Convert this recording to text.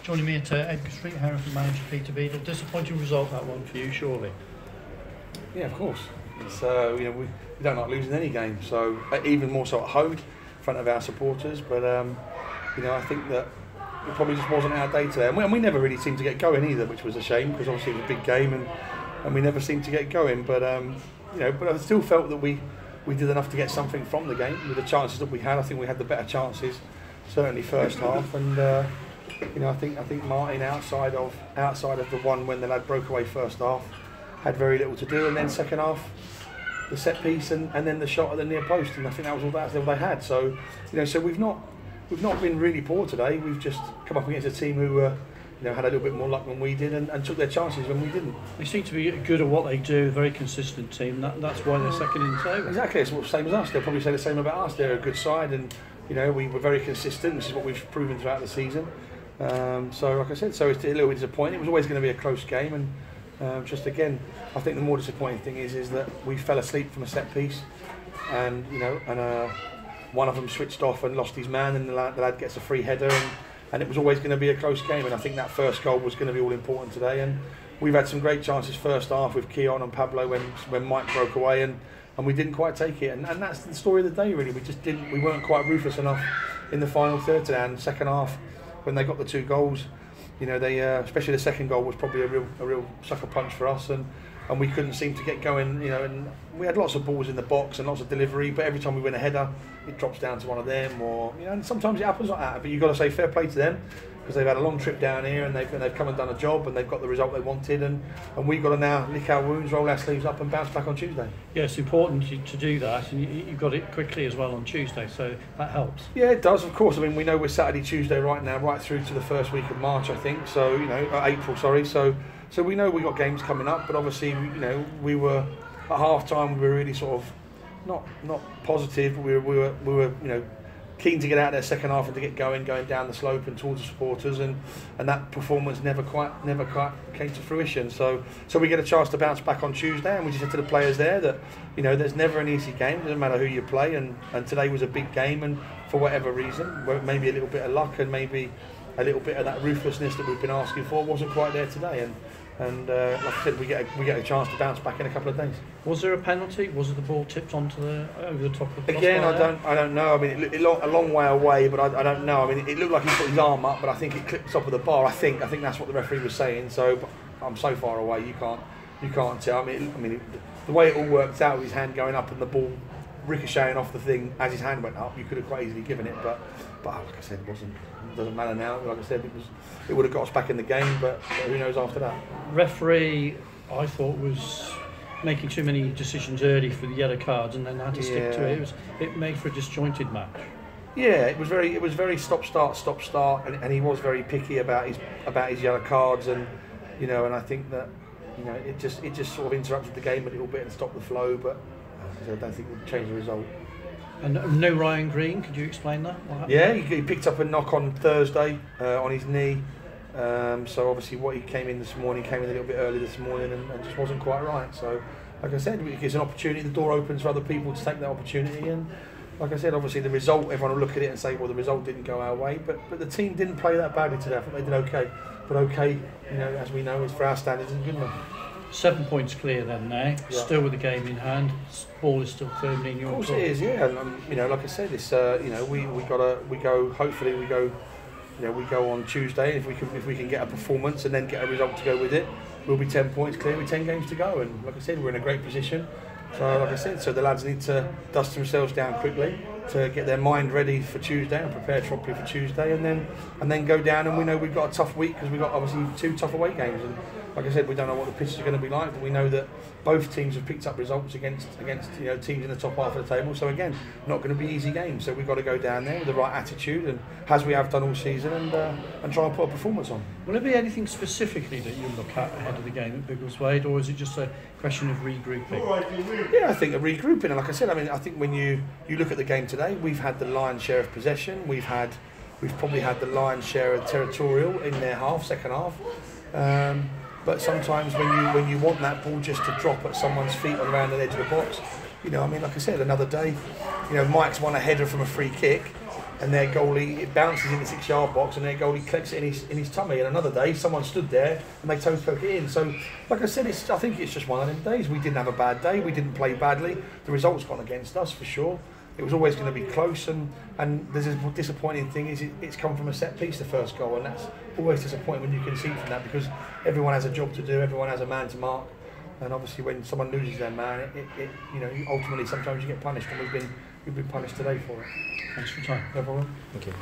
Joining me at Edgar Street, Hereford manager Peter Beadle. Disappointing result, that one for you, surely? Yeah, of course. It's we don't like losing any game, so even more so at home, in front of our supporters. But I think that it probably just wasn't our day today, and we never really seemed to get going either, which was a shame because obviously it was a big game and we never seemed to get going. But but I still felt that we did enough to get something from the game with the chances that we had. I think we had the better chances, certainly first half, and I think Martin outside of the one when the lad broke away first half had very little to do, and then second half the set piece and then the shot at the near post, and I think that was all they had. So so we've not been really poor today. We've just come up against a team who had a little bit more luck than we did and took their chances when we didn't. They seem to be good at what they do, a very consistent team. That's why they're second in the table. Exactly, it's the same as us. They'll probably say the same about us. They're a good side, and we were very consistent, which is what we've proven throughout the season. So like I said, so it's a little bit disappointing. It was always going to be a close game, and just again, I think the more disappointing thing is that we fell asleep from a set piece, and one of them switched off and lost his man, and the lad gets a free header, and it was always going to be a close game. And I think that first goal was going to be all important today. And we've had some great chances first half with Keon and Pablo when Mike broke away, and we didn't quite take it. And that's the story of the day, really. We weren't quite ruthless enough in the final third today. And second half, when they got the 2 goals, they especially the second goal was probably a real sucker punch for us, and we couldn't seem to get going. And we had lots of balls in the box and lots of delivery, but every time we win a header, it drops down to one of them, or and sometimes it happens like that. But you've got to say fair play to them, because they've had a long trip down here and they've come and done a job, and they've got the result they wanted, and we've got to now lick our wounds, roll our sleeves up, and bounce back on Tuesday. Yeah, it's important to do that, and you got it quickly as well on Tuesday, so that helps. Yeah, it does, of course. I mean, we know we're Saturday, Tuesday right now, right through to the first week of March, I think. So April, sorry. So we know we got games coming up, but obviously we were at half time. We were really sort of not positive. But we were keen to get out there second half and to get going down the slope and towards the supporters, and that performance never quite came to fruition. So we get a chance to bounce back on Tuesday, and we just said to the players there that there's never an easy game. It doesn't matter who you play, and today was a big game, and for whatever reason, maybe a little bit of luck and maybe a little bit of that ruthlessness that we've been asking for wasn't quite there today. And like I said, we get a chance to bounce back in a couple of days. Was there a penalty? Was the ball tipped over the top of the Again, I don't know. I mean, it looked a long way away, but I don't know. I mean, it looked like he put his arm up, but I think it clipped top of the bar. I think that's what the referee was saying. So I'm so far away, you can't tell. I mean, the way it all worked out with his hand going up and the ball ricocheting off the thing as his hand went up, you could have quite easily given it, but like I said, it doesn't matter now. Like I said, it would have got us back in the game, but who knows after that. Referee, I thought, was making too many decisions early for the yellow cards, and then had to stick to it. It made for a disjointed match. Yeah, it was very stop start, and he was very picky about his yellow cards, and and I think that it just sort of interrupted the game a little bit and stopped the flow, but I don't think it would change the result. And no Ryan Green, could you explain that? Yeah, he picked up a knock on Thursday on his knee. So obviously he came in this morning, came in a little bit early this morning and just wasn't quite right. So like I said, it gives an opportunity, the door opens for other people to take that opportunity, and like I said, obviously the result, everyone will look at it and say, well, the result didn't go our way, but the team didn't play that badly today. I think they did okay. But okay, as we know, is for our standards isn't good enough. 7 points clear then now, still with the game in hand. Ball is still firmly in your court. Of course it is, yeah. And, like I said, it's hopefully we go on Tuesday. If we can get a performance and then get a result to go with it, we'll be 10 points clear with 10 games to go. And like I said, we're in a great position. So like I said, the lads need to dust themselves down quickly to get their mind ready for Tuesday and prepare properly for Tuesday, and then go down. And we know we've got a tough week because we've got obviously 2 tough away games. And like I said, we don't know what the pitches are going to be like, but we know that both teams have picked up results against teams in the top half of the table. So again, not going to be easy games. So we've got to go down there with the right attitude, and as we have done all season, and try and put a performance on. Will there be anything specifically that you look at ahead of the game at Biggleswade, or is it just a question of regrouping? Yeah, I think a regrouping. And like I said, I think when you look at the game today, we've had the lion's share of possession. We've probably had the lion's share of territorial in their second half. But sometimes when you want that ball just to drop at someone's feet on around the edge of the box, like I said, another day, Mike's won a header from a free kick, and their goalie, it bounces in the 6-yard box, and their goalie collects it in his tummy. And another day, someone stood there and they toe poke it in. So, like I said, I think it's just one of them days. We didn't have a bad day. We didn't play badly. The results gone against us for sure. It was always going to be close, and there's a disappointing thing is it's come from a set piece, the first goal, and that's always disappointing when you concede from that, because everyone has a job to do, everyone has a man to mark, and obviously when someone loses their man, ultimately sometimes you get punished, and we've been punished today for it. Thanks for your time. No problem. Thank you.